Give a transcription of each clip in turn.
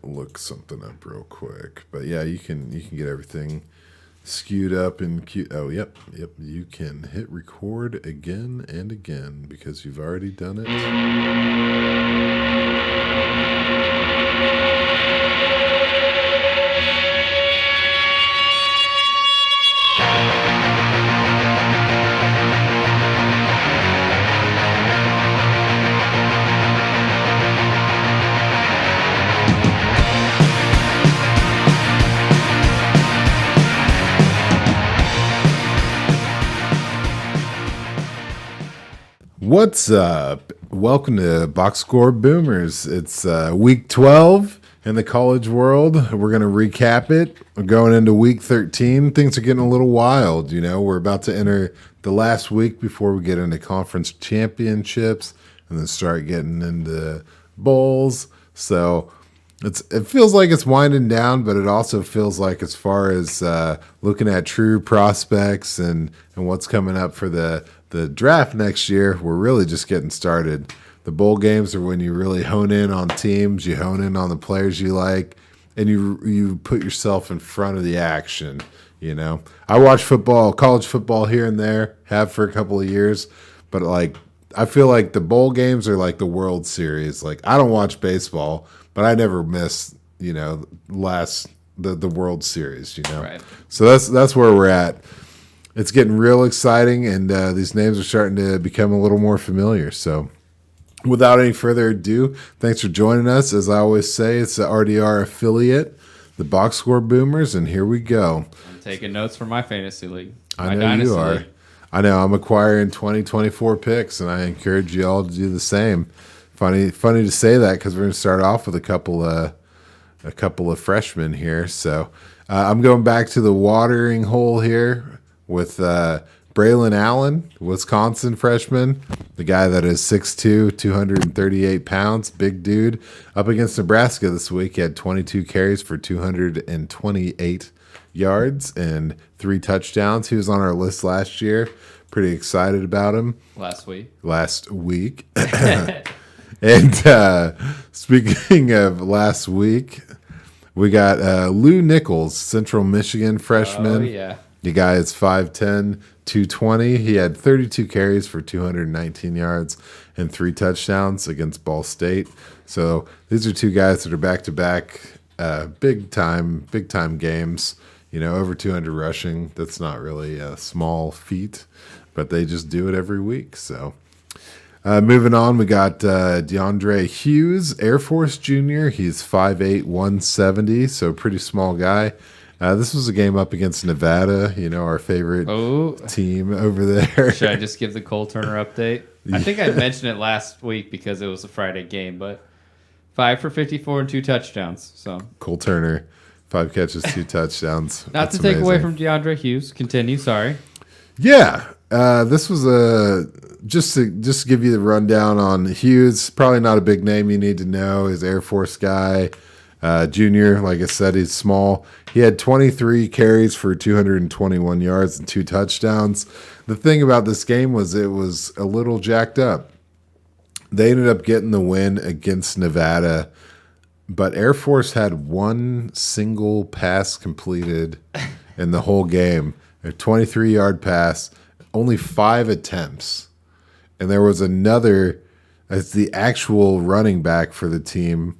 look something up real quick. But yeah, you can get everything skewed up and cute. Oh, yep. You can hit record again and again because you've already done it. What's up? Welcome to Boxscore Boomers. It's week 12 in the college world. We're going to recap it. We're going into week 13. Things are getting a little wild. You know, we're about to enter the last week before we get into conference championships and then start getting into bowls. So it feels like it's winding down, but it also feels like as far as looking at true prospects and what's coming up for the draft next year, we're really just getting started. The bowl games are when you really hone in on teams, you hone in on the players you like, and you put yourself in front of the action. You know, I watch football, college football here and there, have for a couple of years, but like I feel like the bowl games are like the World Series. Like I don't watch baseball, but I never miss, you know, the World Series, you know. Right. So that's where we're at. It's getting real exciting, and these names are starting to become a little more familiar. So without any further ado, thanks for joining us. As I always say, it's the RDR affiliate, the Boxscore Boomers, and here we go. I'm taking notes for my fantasy league. I know you are. League. I know. I'm acquiring 2024 picks, and I encourage you all to do the same. Funny to say that because we're going to start off with a couple of freshmen here. So I'm going back to the watering hole here with Braylon Allen, Wisconsin freshman, the guy that is 6'2", 238 pounds, big dude, up against Nebraska this week. He had 22 carries for 228 yards and 3 touchdowns. He was on our list last year. Pretty excited about him. Last week. And speaking of last week, we got Lou Nichols, Central Michigan freshman. Oh, yeah. The guy is 5'10", 220. He had 32 carries for 219 yards and 3 touchdowns against Ball State. So these are two guys that are back-to-back big time games. You know, over 200 rushing. That's not really a small feat, but they just do it every week. So moving on, we got Deandre Hughes, Air Force Junior. He's 5'8", 170, so pretty small guy. This was a game up against Nevada, you know, our favorite team over there. Should I just give the Cole Turner update? I think I mentioned it last week because it was a Friday game, but 5 for 54 and 2 touchdowns. So Cole Turner, 5 catches, 2 touchdowns. Not to take away from DeAndre Hughes. Continue, sorry. Yeah, this was just to give you the rundown on Hughes. Probably not a big name you need to know. He's Air Force guy. Junior, like I said, he's small. He had 23 carries for 221 yards and 2 touchdowns. The thing about this game was it was a little jacked up. They ended up getting the win against Nevada, but Air Force had one single pass completed in the whole game. A 23-yard pass, only 5 attempts. And there was another, as the actual running back for the team,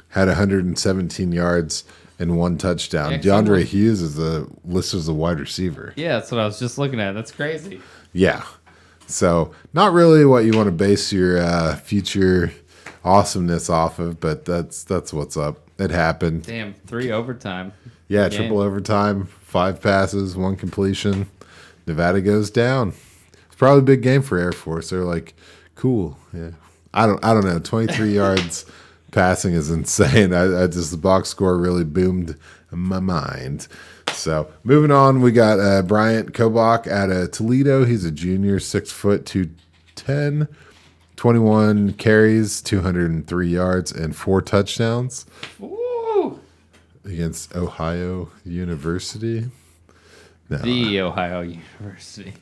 had 117 yards and 1 touchdown. Yeah, DeAndre Hughes is listed as a wide receiver. Yeah, that's what I was just looking at. That's crazy. Yeah. So not really what you want to base your future awesomeness off of, but that's what's up. It happened. Damn, 3 overtime. Yeah, triple overtime, 5 passes, 1 completion. Nevada goes down. It's probably a big game for Air Force. They're like, cool. Yeah. I don't know. 23 yards. Passing is insane. I just the box score really boomed my mind. So moving on, we got Bryant Kobach out of Toledo. He's a junior, 6 foot 210, 21 carries, 203 yards, and 4 touchdowns. Ooh. Against Ohio University. No. The Ohio University.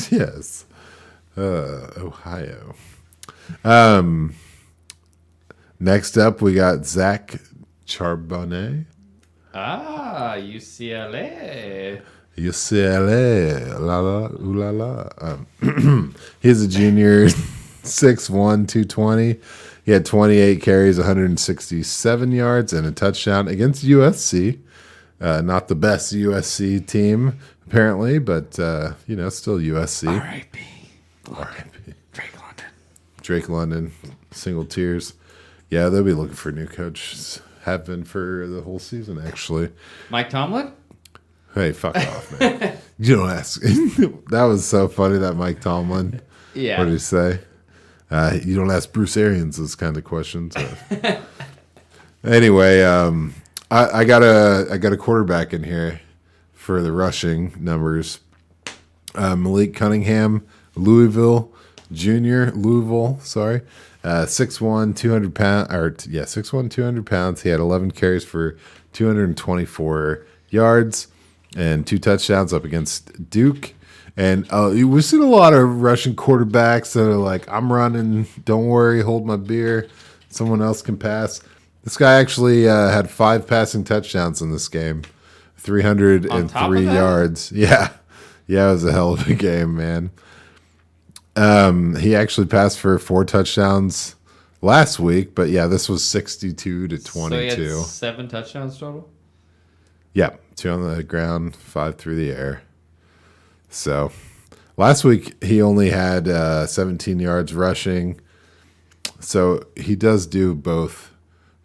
Yes. Ohio. Next up, we got Zach Charbonnet. UCLA. UCLA. La la, ooh la la. He's a junior, 6'1", 220. He had 28 carries, 167 yards, and a touchdown against USC. Not the best USC team, apparently, but, still USC. R.I.P. R.I.P. Drake London. Drake London, single tears. Yeah, they'll be looking for a new coach. Have been for the whole season, actually. Mike Tomlin? Hey, fuck off, man. You don't ask. That was so funny, that Mike Tomlin. Yeah. What did he say? You don't ask Bruce Arians those kind of questions. Anyway, I got a quarterback in here for the rushing numbers. Malik Cunningham, Louisville, 6'1", 200 pounds. 6'1", 200 pounds. He had 11 carries for 224 yards and 2 touchdowns up against Duke. And we've seen a lot of Russian quarterbacks that are like, I'm running, don't worry, hold my beer. Someone else can pass. This guy actually had 5 passing touchdowns in this game, 303 yards. Yeah, it was a hell of a game, man. He actually passed for 4 touchdowns last week, but yeah, this was 62-22. So he had 7 touchdowns total? Yeah, 2 on the ground, 5 through the air. So last week he only had 17 yards rushing. So he does do both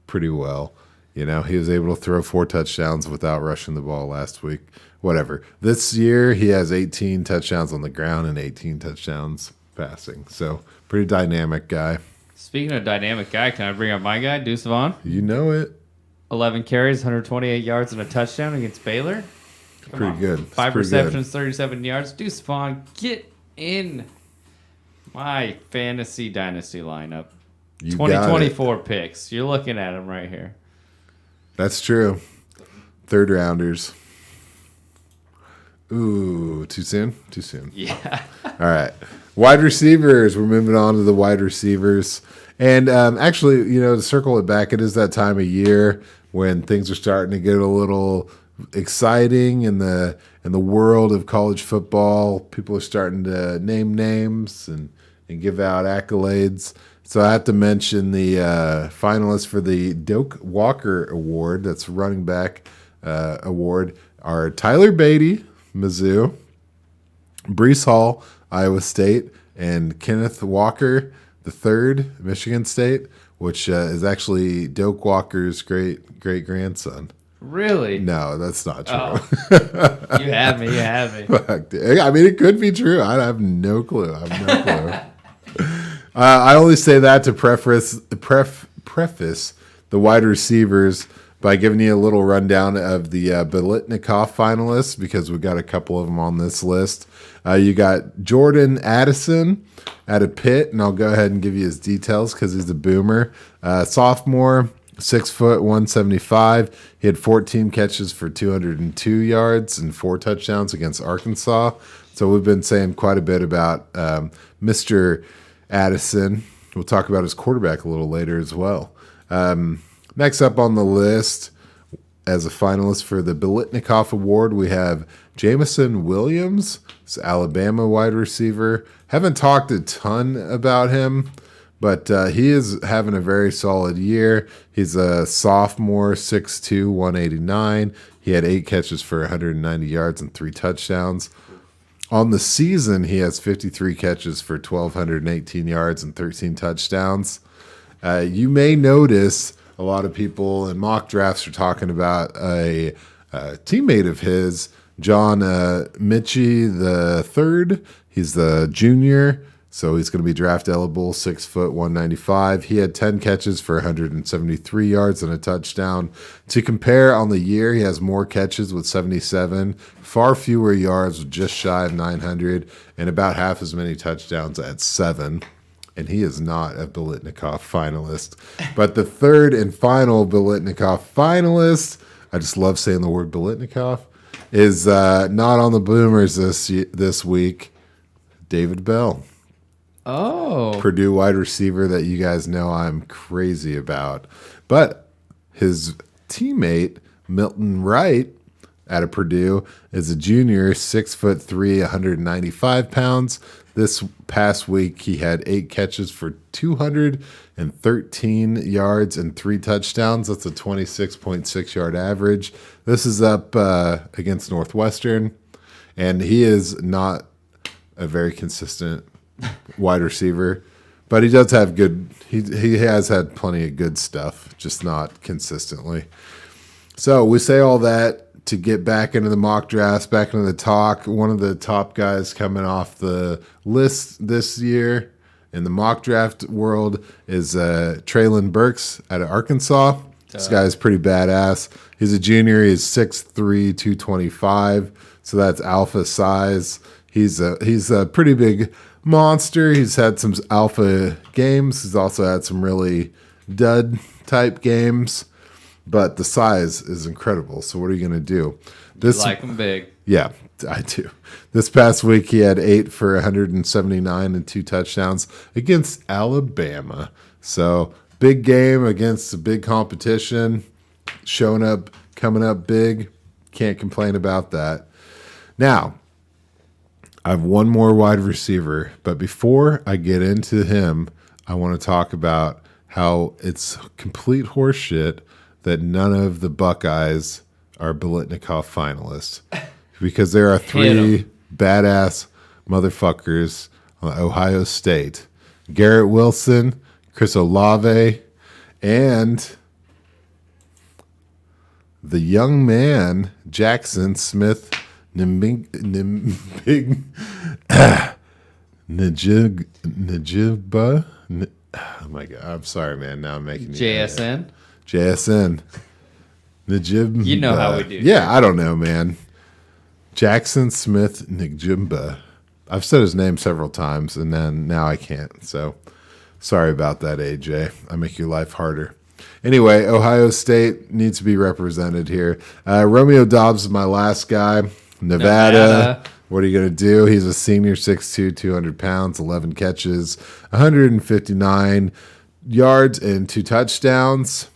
pretty well. He was able to throw 4 touchdowns without rushing the ball last week. Whatever. This year he has 18 touchdowns on the ground and 18 touchdowns passing. So pretty dynamic guy. Speaking of dynamic guy, can I bring up my guy, Deuce Vaughn? You know it. 11 carries, 128 yards, and a touchdown against Baylor. Pretty good. 5 receptions, 37 yards. Deuce Vaughn, get in my fantasy dynasty lineup. 2024 picks. You're looking at them right here. That's true. 3rd rounders. Ooh, too soon? Too soon. Yeah. All right. Wide receivers. We're moving on to the wide receivers. And actually, to circle it back, it is that time of year when things are starting to get a little exciting in the world of college football. People are starting to name names and give out accolades. So I have to mention the finalists for the Doak Walker Award, that's running back award, are Tyler Beatty, Mizzou, Breece Hall, Iowa State, and Kenneth Walker III, Michigan State, which is actually Doak Walker's great-grandson. Really? No, that's not true. Oh. You have me. Fuck, dude. I mean, it could be true. I have no clue. I only say that to preface the wide receivers by giving you a little rundown of the Biletnikoff finalists, because we've got a couple of them on this list. You got Jordan Addison out of Pitt, and I'll go ahead and give you his details because he's a boomer. Sophomore, 6 foot, 175. He had 14 catches for 202 yards and 4 touchdowns against Arkansas. So we've been saying quite a bit about Mr. Addison. We'll talk about his quarterback a little later as well. Next up on the list, as a finalist for the Biletnikoff Award, we have Jameson Williams, it's Alabama wide receiver. Haven't talked a ton about him, but he is having a very solid year. He's a sophomore, 6'2", 189. He had 8 catches for 190 yards and 3 touchdowns. On the season, he has 53 catches for 1,218 yards and 13 touchdowns. You may notice a lot of people in mock drafts are talking about a teammate of his, John Mitchie III. He's the junior, so he's going to be draft eligible, 6 foot, 195. He had 10 catches for 173 yards and a touchdown. To compare on the year, he has more catches with 77, far fewer yards with just shy of 900, and about half as many touchdowns at 7. And he is not a Biletnikoff finalist. But the third and final Biletnikoff finalist, I just love saying the word Biletnikoff, is not on the Boomers this week, David Bell. Oh. Purdue wide receiver that you guys know I'm crazy about. But his teammate, Milton Wright, out of Purdue, is a junior, 6'3", 195 pounds. This past week, he had 8 catches for 213 yards and 3 touchdowns. That's a 26.6 yard average. This is up against Northwestern, and he is not a very consistent wide receiver, but he does have good. He has had plenty of good stuff, just not consistently. So we say all that to get back into the mock drafts, back into the talk. One of the top guys coming off the list this year in the mock draft world is Traylon Burks out of Arkansas. This guy is pretty badass. He's a junior. He's 6'3", 225, so that's alpha size. He's a pretty big monster. He's had some alpha games. He's also had some really dud type games. But the size is incredible. So what are you going to do? You like him big. Yeah, I do. This past week, he had 8 for 179 and 2 touchdowns against Alabama. So big game against a big competition. Showing up, coming up big. Can't complain about that. Now, I have one more wide receiver. But before I get into him, I want to talk about how it's complete horseshit that none of the Buckeyes are Biletnikoff finalists, because there are 3 badass motherfuckers on Ohio State: Garrett Wilson, Chris Olave, and the young man Jackson Smith Najibba. Oh my God! I'm sorry, man. Now I'm making JSN. JSN. Najib. You know how we do. Yeah, I don't know, man. Jackson Smith Njimba. I've said his name several times, and then now I can't. So sorry about that, AJ. I make your life harder. Anyway, Ohio State needs to be represented here. Romeo Dobbs is my last guy. Nevada. What are you going to do? He's a senior, 6'2", 200 pounds, 11 catches, 159 yards, and 2 touchdowns.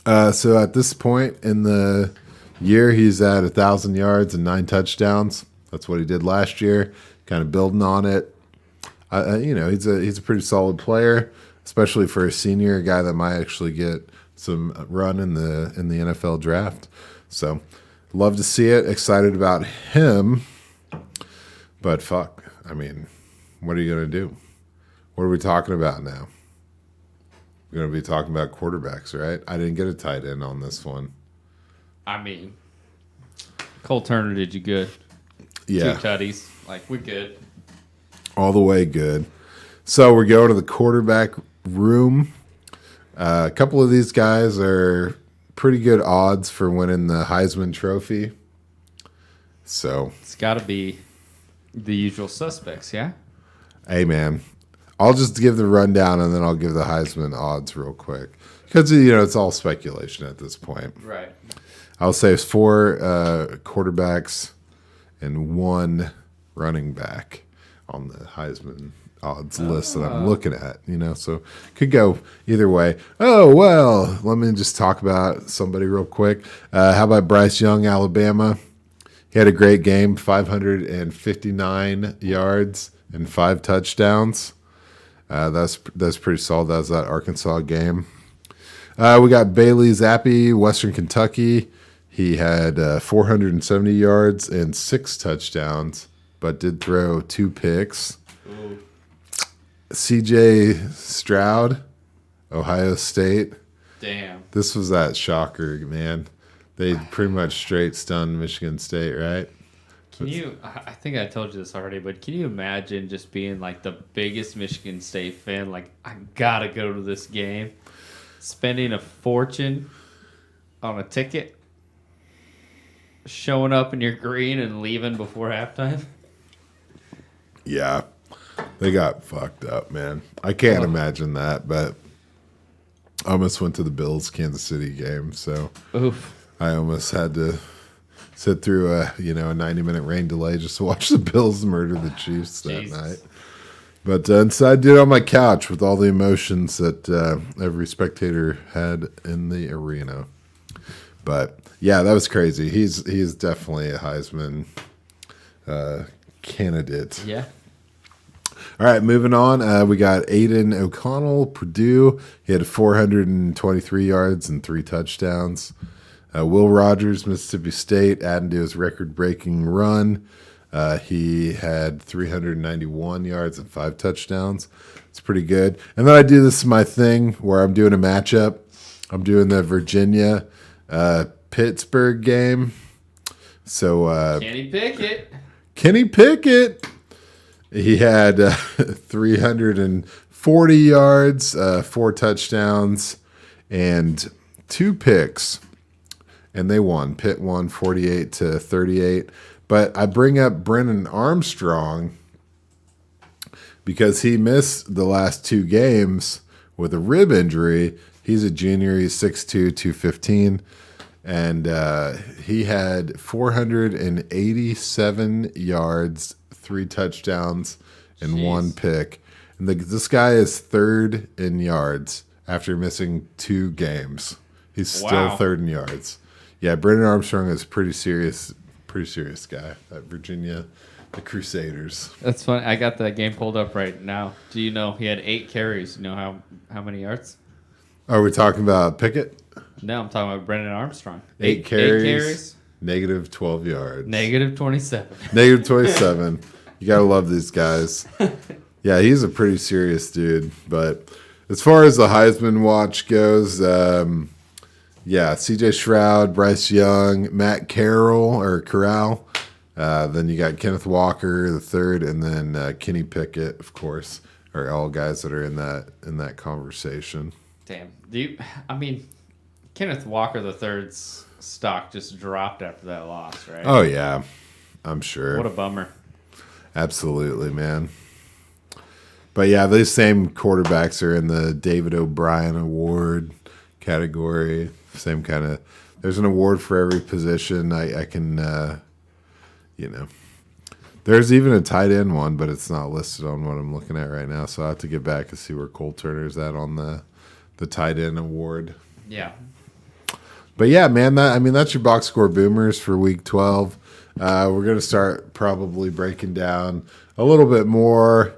So at this point in the year, he's at 1,000 yards and 9 touchdowns. That's what he did last year. Kind of building on it. He's a pretty solid player, especially for a senior, a guy that might actually get some run in the NFL draft. So love to see it. Excited about him. But fuck, I mean, what are you gonna do? What are we talking about now? We're going to be talking about quarterbacks, right? I didn't get a tight end on this one. I mean, Cole Turner did you good. Yeah. 2 tutties. Like, we're good. All the way good. So we're going to the quarterback room. A couple of these guys are pretty good odds for winning the Heisman Trophy. So it's got to be the usual suspects, yeah? Hey, man. I'll just give the rundown, and then I'll give the Heisman odds real quick. Because, it's all speculation at this point. Right. I'll say it's 4 quarterbacks and 1 running back on the Heisman odds list that I'm looking at, so could go either way. Oh, well, let me just talk about somebody real quick. How about Bryce Young, Alabama? He had a great game, 559 yards and 5 touchdowns. That's pretty solid. That was that Arkansas game. We got Bailey Zappi, Western Kentucky. He had 470 yards and 6 touchdowns, but did throw 2 picks. Ooh. CJ Stroud, Ohio State. Damn. This was that shocker, man. They pretty much straight stunned Michigan State, right? I think I told you this already, but can you imagine just being like the biggest Michigan State fan? Like, I gotta go to this game. Spending a fortune on a ticket. Showing up in your green and leaving before halftime. Yeah. They got fucked up, man. I can't imagine that, but I almost went to the Bills-Kansas City game, so oof. I almost had to sit through a 90-minute rain delay just to watch the Bills murder the Chiefs that night. But instead I did it on my couch with all the emotions that every spectator had in the arena. But yeah, that was crazy. He's definitely a Heisman candidate. Yeah. All right, moving on. We got Aiden O'Connell, Purdue. He had 423 yards and 3 touchdowns. Will Rogers, Mississippi State, adding to his record-breaking run. He had 391 yards and 5 touchdowns. It's pretty good. And then I do this my thing where I'm doing a matchup. I'm doing the Virginia Pittsburgh game. So Kenny Pickett. He had 340 yards, 4 touchdowns, and 2 picks. And they won. Pitt won 48-38. But I bring up Brennan Armstrong because he missed the last 2 games with a rib injury. He's a junior. He's 6'2", 215. And he had 487 yards, 3 touchdowns, and 1 pick. And this guy is 3rd in yards after missing 2 games. He's still 3rd in yards. Yeah, Brennan Armstrong is pretty serious guy at Virginia, the Crusaders. That's funny. I got the game pulled up right now. Do you know he had 8 carries? You know how many yards? Are we talking about Pickett? No, I'm talking about Brennan Armstrong. 8 carries, negative 12 yards. Negative 27. Negative 27. You got to love these guys. Yeah, he's a pretty serious dude. But as far as the Heisman watch goes, C.J. Stroud, Bryce Young, Matt Corral. Then you got Kenneth Walker, the 3rd, and then Kenny Pickett, of course, are all guys that are in that conversation. Damn. Kenneth Walker, the 3rd's stock just dropped after that loss, right? Oh, yeah. I'm sure. What a bummer. Absolutely, man. But yeah, these same quarterbacks are in the David O'Brien Award category. Same kind of. There's an award for every position. I can, There's even a tight end one, but it's not listed on what I'm looking at right now. So I have to get back and see where Cole Turner's at on the tight end award. Yeah. But yeah, man, that's your box score boomers for week 12. We're going to start probably breaking down a little bit more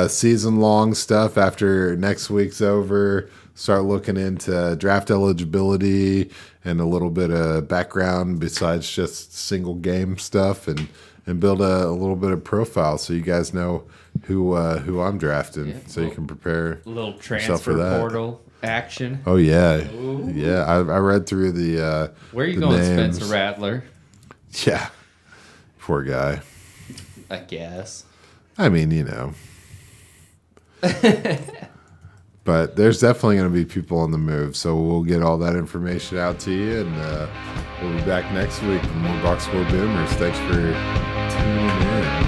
season-long stuff after next week's over. Start looking into draft eligibility and a little bit of background besides just single game stuff and build a little bit of profile so you guys know who I'm drafting you can prepare a little yourself for transfer that. portal action. Oh, yeah. Ooh. Yeah, I read through the Where are you the going, names. Spencer Rattler? Yeah. Poor guy. I guess. I mean, But there's definitely going to be people on the move, so we'll get all that information out to you, and we'll be back next week with more Box Score Boomers. Thanks for tuning in.